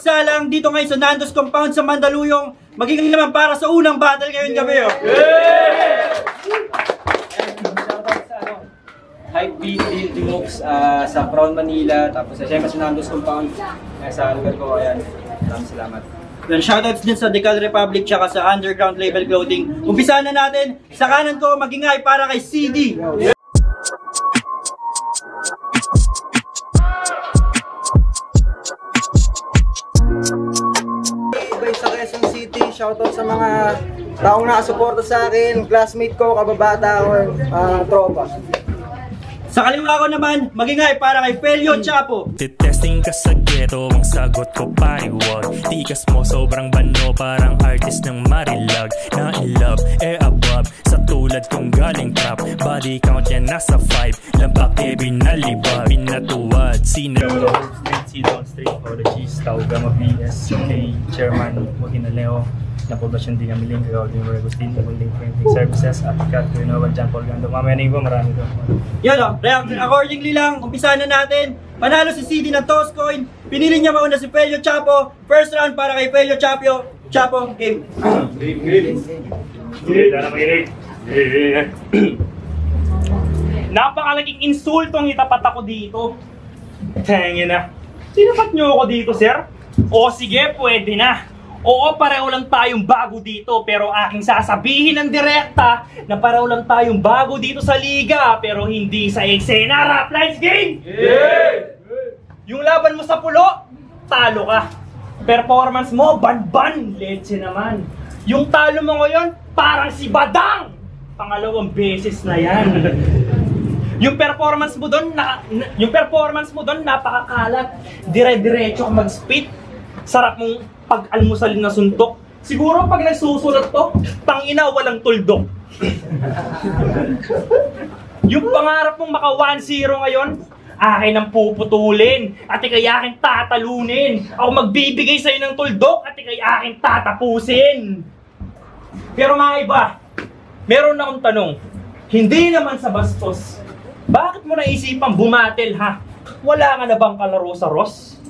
magsalang dito ngayon sa Nando's Compound sa Mandaluyong. Magiging naman para sa unang battle ngayon gabi. Hype Beat, Deluxe sa Crown Manila, tapos siyempre sa Nando's Compound sa lugar ko. Ayan, maraming salamat. Then shoutouts din sa Decal Republic tsaka sa Underground Label Clothing. Umpisahan na natin. Sa kanan ko, magingay para kay CD. Sa Quezon City, shoutout sa mga taong nakasuporta sa akin, classmate ko, kababata ko, tropa. Sa kaliwa ko naman, magingay para kay Felio Chapo. Testing ka sa ghetto, ang sagot ko pariwag. Tikas mo sobrang bano, parang artist ng Marilag. Na in love, above, sa tulad kong galing trap. Body count yan nasa 5, lampak binalibag, binatuwad. Sino si Don Street, Apologies, Tauga Mabilis, kay Chairman Joaquin Aleo, na Poblacion di Gamiling, Gagawin mo Agustin, Building Printing Services, at Kat, Kuinoval, John Paul Gando. Mamaya na iba, marami doon. Yan o, accordingly lang, umpisahan na natin. Panalo si CD ng Toss Coin. Pinili niya mauna si Felio Chapo. First round para kay Felio Chapo. Chapo, game. Napakalaking insultong itapat ako dito. Tangin na. Sinapat niyo ako dito, sir? O sige, pwede na. Oo, pareho lang tayong bago dito, pero aking sasabihin ng direkta na pareho lang tayong bago dito sa liga, pero hindi sa eksena. Rap Lines Game! Yeah! Yung laban mo sa pulo, talo ka. Performance mo, ban-ban, leche naman. Yung talo mo ngayon, parang si Badang! Pangalawang beses na yan. Yung performance mo doon, napakakalat. Dire-diretso ka mag-spit. Sarap mong pag-almusalin na suntok. Siguro pag nagsusulat to, tangina walang tuldok. Yung pangarap mong maka 1-0 ngayon, akin ang puputulin at ikay aking tatalunin. Ako magbibigay sa'yo ng tuldok at ikay aking tatapusin. Pero mga iba, meron akong tanong. Hindi naman sa bastos. Bakit mo naisipang bumatel ha? Wala ka na bang kalaro sa Ross?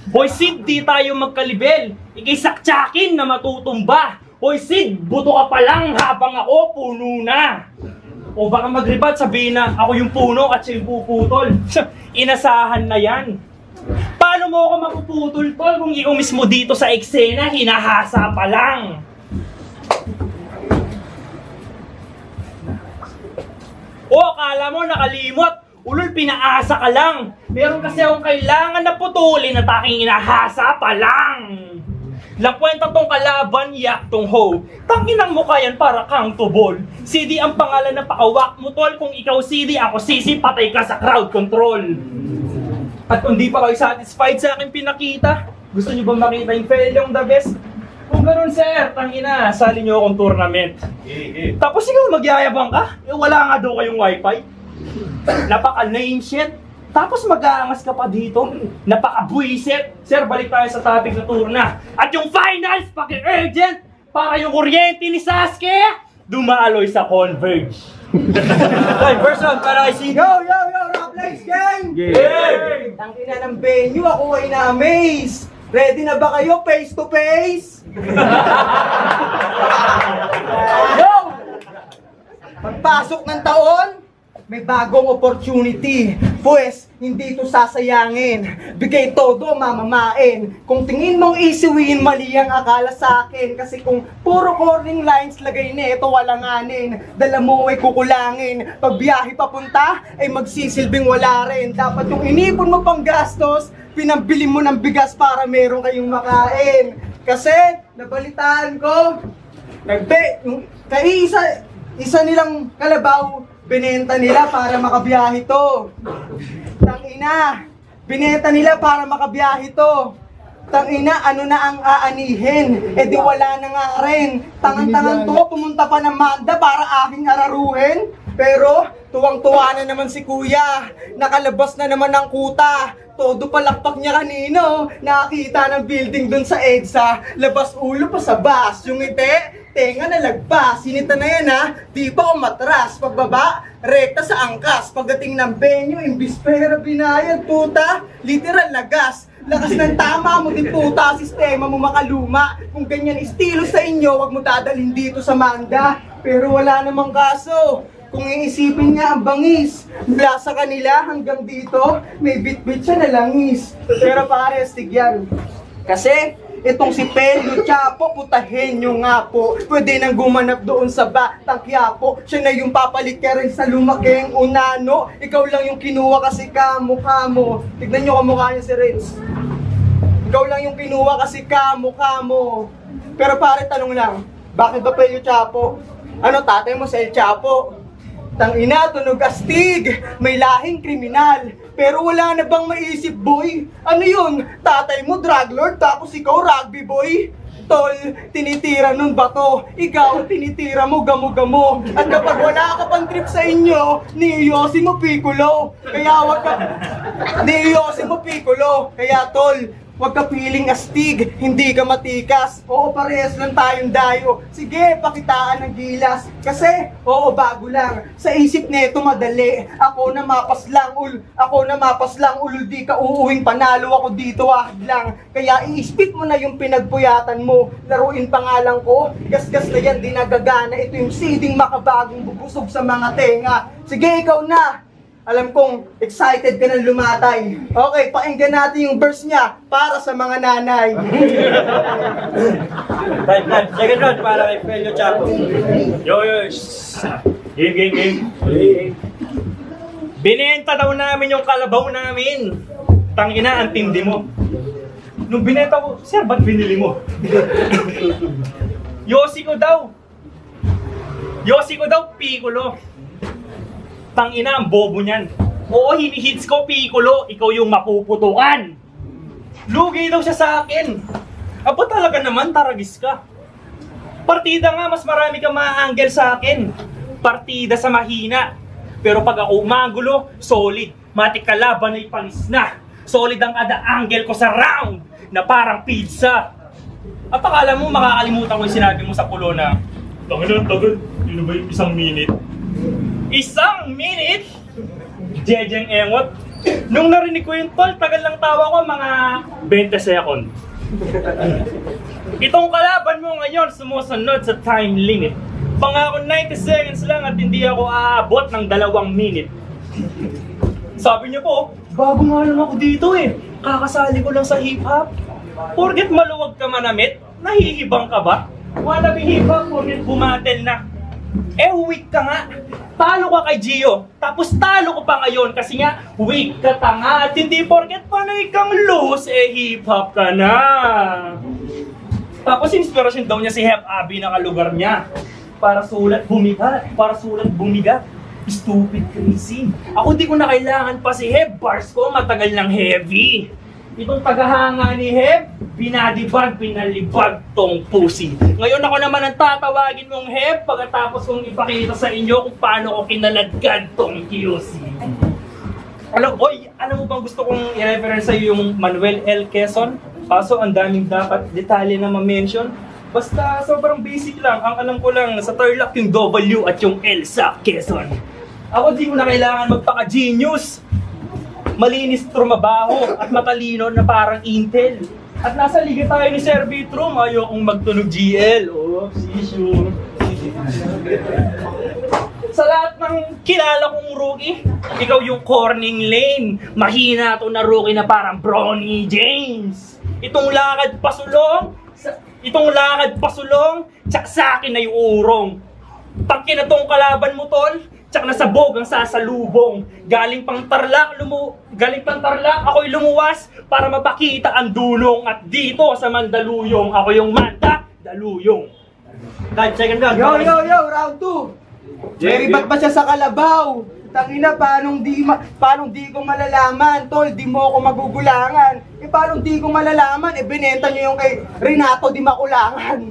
Hoy Sid, di tayo magkalibel. Ikay saktyakin na matutumba. Hoy Sid, buto ka pa lang habang ako puno na. O baka mag-rebut, sabihin na ako yung puno at siya yung puputol. Inasahan na yan. Paano mo ako mapuputol, tol, kung ikaw mismo dito sa eksena, hinahasa pa lang? O akala mo nakalimot? Ulol, pinaasa ka lang. Meron kasi akong kailangan na putulin at aking inahasa pa lang. Lakwenta tong kalaban, yak tong ho. Tanginang mukha yan para kang tubol. CD ang pangalan ng pakawak mo, tol. Kung ikaw CD, ako sisi, patay ka sa crowd control. At kung di pa kayo satisfied sa aking pinakita, gusto nyo ba makita yung Felyong the best? Kung ganun sir, tangina, sali nyo akong tournament. Tapos ikaw magyayabang ka? Eh wala nga daw kayong wifi. Napaka-lame shit. Tapos mag-aangas ka pa dito. Napaka-buisit. Sir, balik tayo sa topic na turna. At yung finals, paki-urgent, para yung kuryente ni Sasuke dumaloy sa Converge. First round para kay CD. Yo! Rap Lines Gang! Yeah! Tangina ng venue, ako ay na-amaze! Ready na ba kayo face to face? Yo! Pagpasok ng taon, may bagong opportunity. Pues, hindi ito sasayangin. Bigay todo, mamamain. Kung tingin mong easy win, mali ang akala sa akin. Kasi kung puro calling lines lagay nito, walanganin. Dala mo ay kukulangin. Pag biyahe papunta, ay magsisilbing wala rin. Dapat yung inipon mo pang gastos, pinambili mo ng bigas para meron kayong makain. Kasi, nabalitaan ko, isa nilang kalabaw, binenta nila para makabiyahe to. Tangina, binenta nila para makabiyahe to. Tangina, ano na ang aanihin? Eh di wala na nga rin. Tangan-tangan to, pumunta pa ng Manda para aking araruhin. Pero, tuwang-tuwa na naman si kuya. Nakalabas na naman ng kuta. Todo palakpak niya kanino. Nakakita ng building dun sa EDSA. Labas ulo pa sa bus. Yung tenga na lagpas. Sinita na yan ha. Di pa umatras. Pagbaba, rekta sa angkas. Pagdating ng venue, imbis pera binayad, puta. Literal na gas. Lakas ng tama mo din puta, sistema mo makaluma. Kung ganyan estilo sa inyo, wag mo dadalhin dito sa Manda. Pero wala namang kaso. Kung iisipin niya ang bangis, mula sa kanila hanggang dito, may bit-bit siya na langis. Pero pare, astig yan. Kasi, itong si Pelyo Chapo, putahin nyo nga po. Pwede nang gumanap doon sa Batang Quiapo. Siya na yung papalit ka rin sa lumaking unano. Ikaw lang yung kinuha kasi kamukha mo. Tignan nyo kamukha niya si Renz. Ikaw lang yung kinuha kasi kamukha mo. Pero pare, tanong lang, bakit ba Pelyo Chapo? Ano, tatay mo sa El Chapo? Tangina, tunog astig, may lahing kriminal. Pero wala na bang maisip, boy? Ano yun? Tatay mo drug lord, tapos ikaw rugby boy? Tol, tinitira nun bato. Ikaw, tinitira mo gamo-gamo. At kapag wala ka pang trip sa inyo, niyosin mo Piccolo. Kaya wag ka... Niyosin mo Piccolo. Kaya tol, wag ka piling astig, hindi ka matikas. Oo, parehas lang tayong dayo. Sige, pakitaan ng gilas. Kasi, oo, bago lang. Sa isip neto madali. Ako na mapas lang, ulul, di ka uuwing panalo ako dito, ahad lang. Kaya i-spit mo na yung pinagpuyatan mo. Laruin pangalan ko, gas-gas na yan, di nagagana. Ito yung seeding makabagong bubusog sa mga tenga. Sige, ikaw na. Alam kong excited ka na lumatay. Okay, pakinggan natin yung verse niya para sa mga nanay. Second round para kay Pelyo Chapo. Yo. Game. Binenta daw namin yung kalabaw namin. Tangina, ang tindi mo. Nung binenta ko, sir, ba't binili mo? Yosi ko daw, Piccolo. Tangina, ang bobo niyan. Oo, hinihits ko, Piccolo. Ikaw yung mapuputukan. Lugi daw siya sa akin. Aba talaga naman, taragis ka. Partida nga, mas marami kang ma-angle sa akin. Partida sa mahina. Pero pag ako umagulo, solid. Matik kalaban ay panis na. Solid ang kada angle ko sa round na parang pizza. At akala mo, makakalimutan ko yung sinabi mo sa pulo na tangina, tagal. Yun ba yung 1 minute? 1 minute? Jejeng engot. Nung narinig ko yung tol, tagal lang tawa ko, mga 20 second. Itong kalaban mo ngayon sumusunod sa time limit. Pangako 90 seconds lang at hindi ako aabot ng 2 minute. Sabi niyo po, bago nga lang ako dito eh. Kakasali ko lang sa hip-hop. Porket maluwag ka manamit, nahihibang ka ba? Wala bing hip-hop, porket bumatel na. Eh, weak ka nga. Talo ka kay Gio. Tapos talo ko pa ngayon kasi nga, weak ka tanga. At hindi porket panay kang loose, eh, hip-hop ka na. Tapos inspirasyon daw niya si Hep Abi na kalugar niya. Para sulat bumigat. Stupid crazy. Ako di ko na kailangan pa si Hep. Bars ko matagal ng heavy. Itong tagahanga ni Hep, pinalibag tong pussy. Ngayon ako naman ang tatawagin mong Hep pagkatapos kong ipakita sa inyo kung paano ko kinaladkad tong QC. Alam mo bang gusto kong i-reference sa'yo yung Manuel L. Quezon? Kaso ang daming dapat detalye na ma-mention. Basta sobrang basic lang. Ang alam ko lang sa Tarlac yung W at yung L sa Quezon. Ako di ko na kailangan magpaka-genius. Malinis, trumabaho, at matalino na parang Intel. At nasa liga tayo ni Sir Vitrum, ayokong magtunog GL. Oh, sure. Sa lahat ng kilala kong rookie, ikaw yung corning lane. Mahina to na rookie na parang Bronny James. Itong lakad pasulong, tsak sa akin na yung urong. Pag kinatong kalaban mo, tol, tsak na sabog ang sasalubong. Galing pang Tarlac, ako'y lumuwas para mapakita ang dulong. At dito sa Mandaluyong, ako yung Mandaluyong. Second round. Yo, round 2. Very bad ba siya sa kalabaw? Tangina, paano di ko malalaman? Tol, di mo ako magugulangan. Paano di ko malalaman? Binenta niyo yung kay Renato di Makulangan.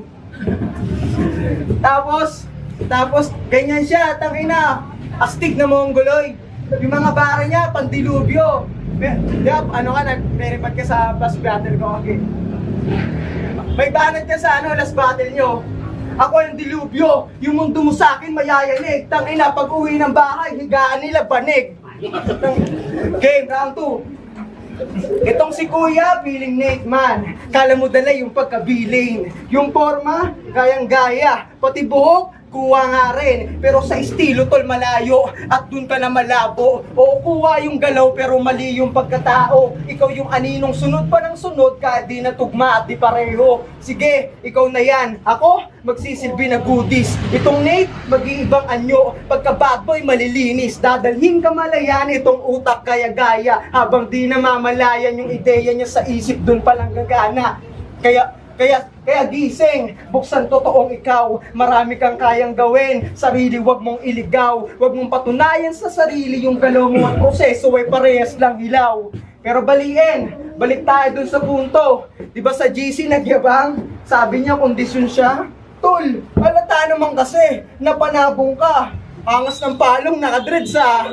Tapos, ganyan siya, tangina. Astig na mongoloy. Yung mga bara niya, pandilubyo. Nag-verified ka sa last battle ko, okay? May banat ka sa last battle nyo. Ako yung dilubyo. Yung mundo mo sa akin, mayayanig. Tangina, pag uwi ng bahay, higaan nila banig. Game, round 2. Itong si Kuya, feeling Nate man. Kala mo dala yung pagkabilin. Yung forma, gayang-gaya. Pati buhok, kuha nga rin. Pero sa estilo tol malayo. At dun ka na malabo. Oo, kuha yung galaw pero mali yung pagkatao. Ikaw yung aninong sunod pa ng sunod kahit di natugma at di pareho. Sige, ikaw na yan. Ako, magsisilbi na goodies. Itong Nate, mag-iibang anyo. Pagka bad boy, malilinis. Dadalhin ka malayan itong utak gaya-gaya. Habang di na mamalayan yung ideya niya sa isip, dun palang gagana. Kaya gising, buksan totoong ikaw. Marami kang kayang gawin. Sarili wag mong iligaw. Wag mong patunayan sa sarili yung galaw mo at proseso ay parehas lang hilaw. Pero balik tayo dun sa punto. Diba sa GC nagyabang? Sabi niya kondisyon siya. Tol, halata naman kasi, napanabong ka. Angas ng palong nakadreads ah.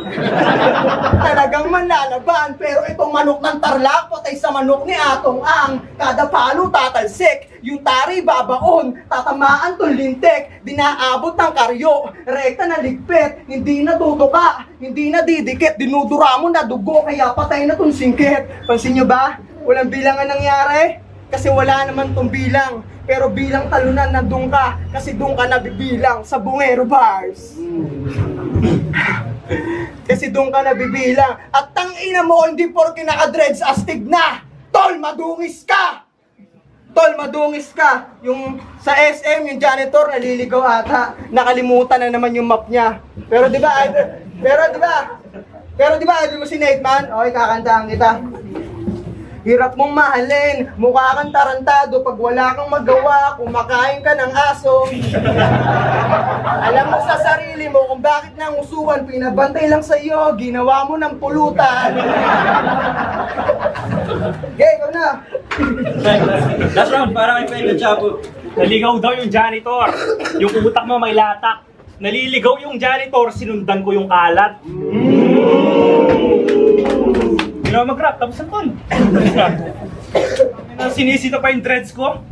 Talagang manlalaban. Pero itong manok ng Tarlac, patay sa manok ni Atong Ang. Kada palo tatalsik, yung tari babaon, tatamaan tong lintik, dinaabot ng karyo, rekta na ligpit, hindi na tutuka, hindi na didikit, dinudura mo na dugo, kaya patay na tong singkit. Pansin nyo ba? Walang bilangan nangyari? Kasi wala naman tong bilang. Pero bilang talunan nandun ka, kasi doon ka nabibilang sa Bungero Bars. Kasi doon ka nabibilang. At tangina mo, hindi porke naka-dreads astig na. Tol, madungis ka! Tol, madungis ka. Yung sa SM, yung janitor, naliligaw ata. Nakalimutan na naman yung map niya. Pero di ba, idol mo si Nate man? Okay, kakantahan kita. Hirap mong mahalin, mukha kang tarantado pag wala kang magawa, kumakain ka ng aso. Alam mo sa sarili mo kung bakit nangusuan, pinabantay lang sa iyo, ginawa mo ng pulutan. Okay, ikaw na. Last round, para kay Pedro Chapo. Naligaw daw yung janitor. Yung utak mo may latak. Naliligaw yung janitor, sinundan ko yung kalat. Ginawa mag-rap, tapos ang ton. Sinisita pa yung dreads ko.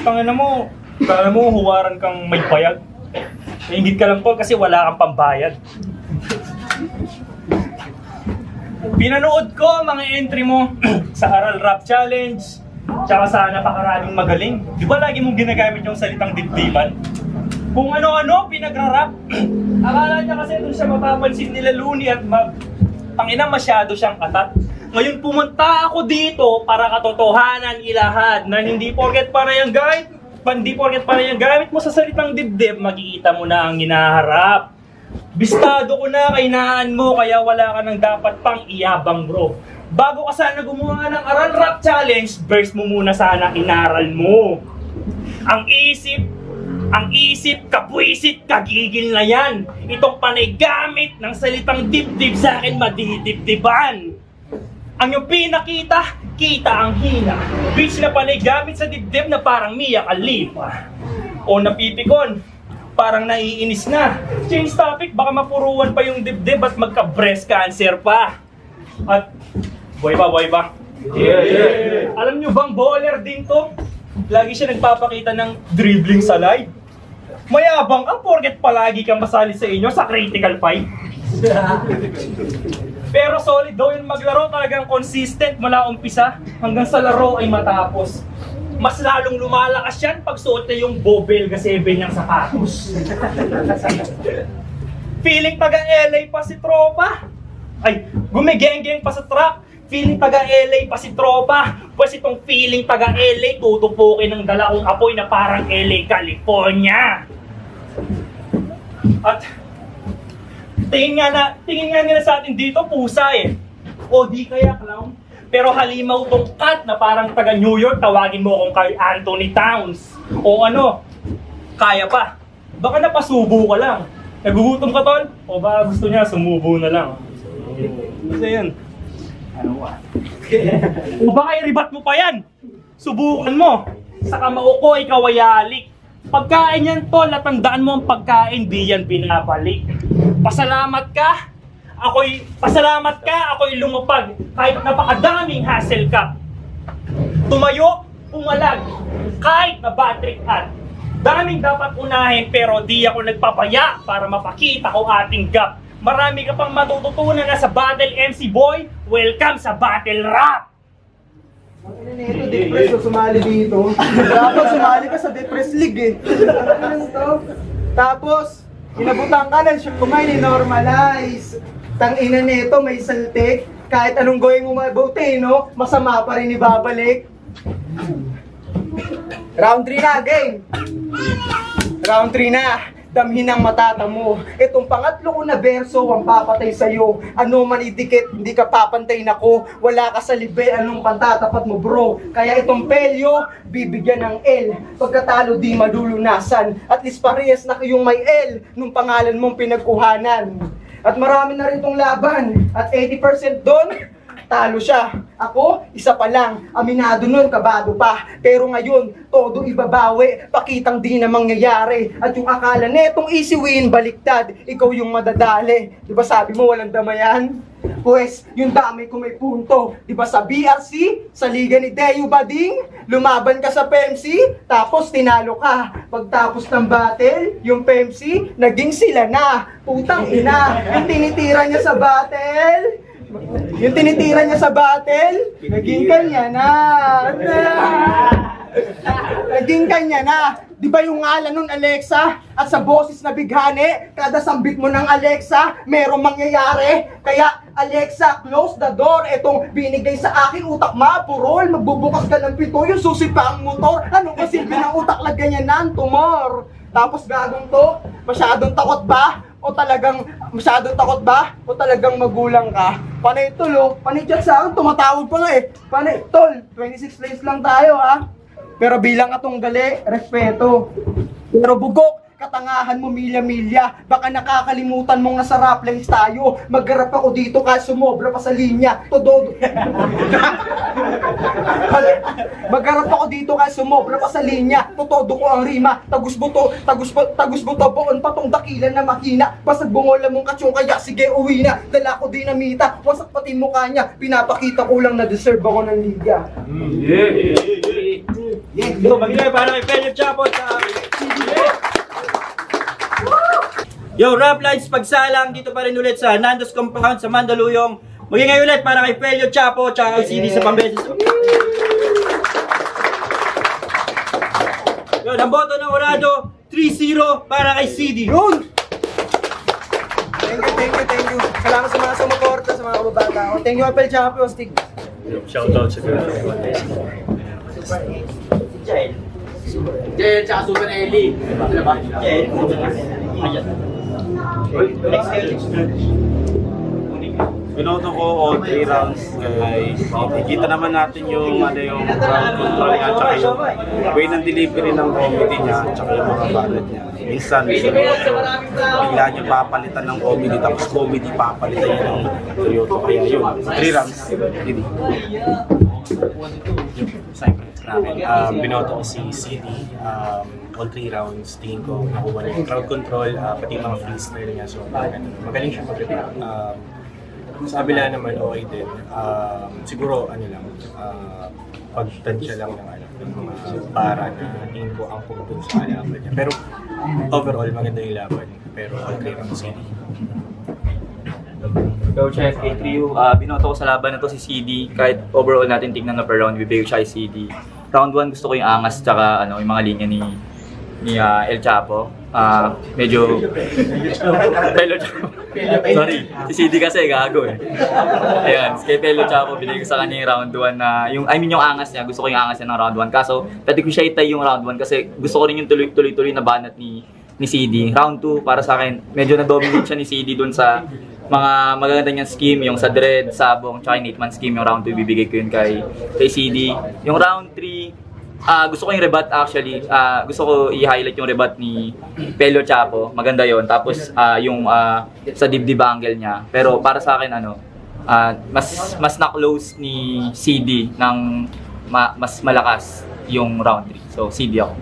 Tangina mo, kala mo huwaran kang may bayag. Nainggit ka lang po kasi wala kang pambayad. Pinanood ko mga entry mo sa Aral Rap Challenge, tsaka sa Napakaraming Magaling. Di ba lagi mong ginagamit yung salitang dibdiban? Kung ano-ano, pinagra-rap. Akala niya kasi doon siya mapapansin nila Looney at Mab. Panginang masyado siyang katat. Ngayon pumunta ako dito para katotohanan ilahad na hindi porket panay ang gamit mo sa salitang dibdib, makikita mo na ang hinaharap. Bistado ko na kainaan mo, kaya wala ka nang dapat pang iyabang bro. Bago ka sana gumawa ng Aral Rap Challenge, verse mo muna sana inaral mo. Ang isip, kapwisit, kagigil na yan. Itong panay gamit ng salitang dibdib sa akin madidibdiban. Ang yung pinakita, kita ang hina. Bitch na panay gamit sa dibdib na parang Mia Khalifa. O napipikon, parang naiinis na. Change topic, baka mapuruan pa yung dibdib at magka-breast cancer pa. At, boy ba? Yeah. Alam nyo bang bowler din to? Lagi siya nagpapakita ng dribbling sa live. Mayabang ka porket palagi kang masali sa inyo sa critical fight. Pero solid daw yung maglaro, talagang consistent mula umpisa hanggang sa laro ay matapos. Mas lalong lumalakas yan pag suot na yung Bobelga 7 niyang sapatos. Feeling taga-LA pa si tropa. Ay, gumigeng-geng pa sa truck. Feeling taga-LA pa si tropa. Pues itong feeling taga-LA, tutupukin ng dalawang apoy na parang LA, California. At tingin nga nila sa atin dito, pusa eh. O di kaya clown. Pero halimaw tong cat na parang taga New York, tawagin mo akong kay Anthony Towns. O ano, kaya pa. Baka napasubo ka lang. Nagugutom ka tol? O baka gusto niya sumubo na lang. Kasi yun. O baka i-rebat mo pa yan. Subukan mo. Sa kamao ko, ikaw ay alik. Pagkain yan tol, natandaan mo ang pagkain, di yan binabalik. Pasalamat ka, ako'y lumapag kahit napakadaming hassle ka. Tumayo, pumalag, kahit na battery at daming dapat unahin pero di ako nagpapaya para mapakita ko ating gap. Marami ka pang matututunan na sa Battle MC Boy, welcome sa Battle Rap! Ito, Depress, sumali dito. Dapat sumali ka sa Depress League eh. Ano to? Tapos, inabutan ka ng kumay ni normalize. Tangina nito, may saltik. Kahit anong gawin mo mabuti, no? Masama pa rin ibabalik. Round 3 na, game! Round 3 na. Damhin ang matata mo. Itong pangatlo ko na verso ang papatay sa'yo. Ano man idikit, hindi ka papantay nako. Wala ka sa libe, anong pantatapat mo bro. Kaya itong pelyo, bibigyan ng L. Pagkatalo di madulunasan. At least parehas na kayong may L nung pangalan mong pinagkuhanan. At marami na rin itong laban. At 80% doon, talo siya. Ako, isa pa lang. Aminado nun, kabado pa. Pero ngayon, todo ibabawi. Pakitang di na mangyayari. At yung akala netong easy win, baliktad. Ikaw yung madadali. Diba sabi mo walang damayan? Pues, yung dami ko may punto. Diba sa BRC, sa liga ni Deo Bading, lumaban ka sa PMC, tapos tinalo ka. Pagtapos ng battle, yung PMC, naging sila na. Putang ina, yung tinitira niya sa battle, naging kanya na. Naging kanya na. Di ba yung ngalan nun, Alexa? At sa boses na bighani, kada sambit mo ng Alexa, merong mangyayari. Kaya, Alexa, close the door. Etong binigay sa akin, utak mapurol. Magbubukas ka ng pito, yung susi pa ang motor. Anong kasilbi ng utak, lagyan niya ng tumor. Tapos gagong to, masyadong takot ba? O talagang magulang ka? Panay tol, panay chat sa akin, tumatawag pa nga eh. Panay tol, 26 plays lang tayo ha. Pero bilang atong gali, respeto. Pero bugok, katangahan mo milya-milya. Baka nakakalimutan mong nasa Raplings tayo. Maggarap ako dito kahit sumobra pa sa linya. Todo. Maggarap ako dito kahit sumobra pa sa linya. Totodo ko ang rima. Tagus buto buon patong dakilan na makina. Basag bungola mong katsyung kaya sige uwi na. Dala ko dinamita. Wasak pati mukha niya. Pinapakita ko lang na deserve ako ng liga. Yo, magiging para kay Pelyo Chapo sa Yo, Rap Lines pagsalang dito pa rin ulit sa Nando's Compound sa Mandaluyong. Magiging ulit para kay Pelyo Chapo tsaka kay CD sa Pambeses. Yo, ang boto ng Orado 3-0 para kay CD. Yun! Thank you. Salamat sa mga sumuporta, sa mga kababata. Thank you, Apel Chapo. Stig. Shoutout sa girlfriend. Jel, tsaka Super Ellie. Jel. Binoto ko all 3 rounds guys. Kita naman natin yung crowd control niya tsaka yung way ng delivery ng comedy niya tsaka yung mga ballad niya. Minsan bigla niya papalitan ng comedy tapos comedy papalitan niya ng Toyota. Kaya yun, 3 rounds. Hindi. Binoto ko si CD, all 3 rounds, tingin ko nakuha na yung crowd control, pati yung mga freestyle niya, so magaling siya mag-rap. Sa kabila naman, okay din. Siguro, pagtansya lang ng mga para na tingin ko ang dun sa kalaban niya. Pero overall, maganda yung laban, pero all 3 rounds CD. Go Chef, A3U, binoto ko sa laban na to si CD. Kahit overall natin tignan na per round, bibigay ko siya kay CD. Round 1 gusto ko yung angas tsaka yung mga linya ni El Chapo. Medyo Pelyo Chapo. Sorry, si CD kasi gago eh. Ayan, kay Pelyo Chapo binigay ko sa kanya yung round 1 na yung angas niya, gusto ko yung angas niya ng round 1. Kaso pwede ko siya itay yung round 1 kasi gusto ko rin yung tuloy-tuloy na banat ni CD. Round 2 para sa akin, medyo na-dominate siya ni CD dun sa mga magaganda niyang scheme, yung sa Dread, Sabong, tsaka yung 8-man scheme, yung round 2 bibigay ko yun kay CD. Yung round 3, gusto ko yung rebat actually. Gusto ko i-highlight yung rebat ni Pelyo Chapo. Maganda yon. Tapos yung sa dibdib angle niya. Pero para sa akin mas na-close ni CD ng mas malakas yung round 3. So CD ako.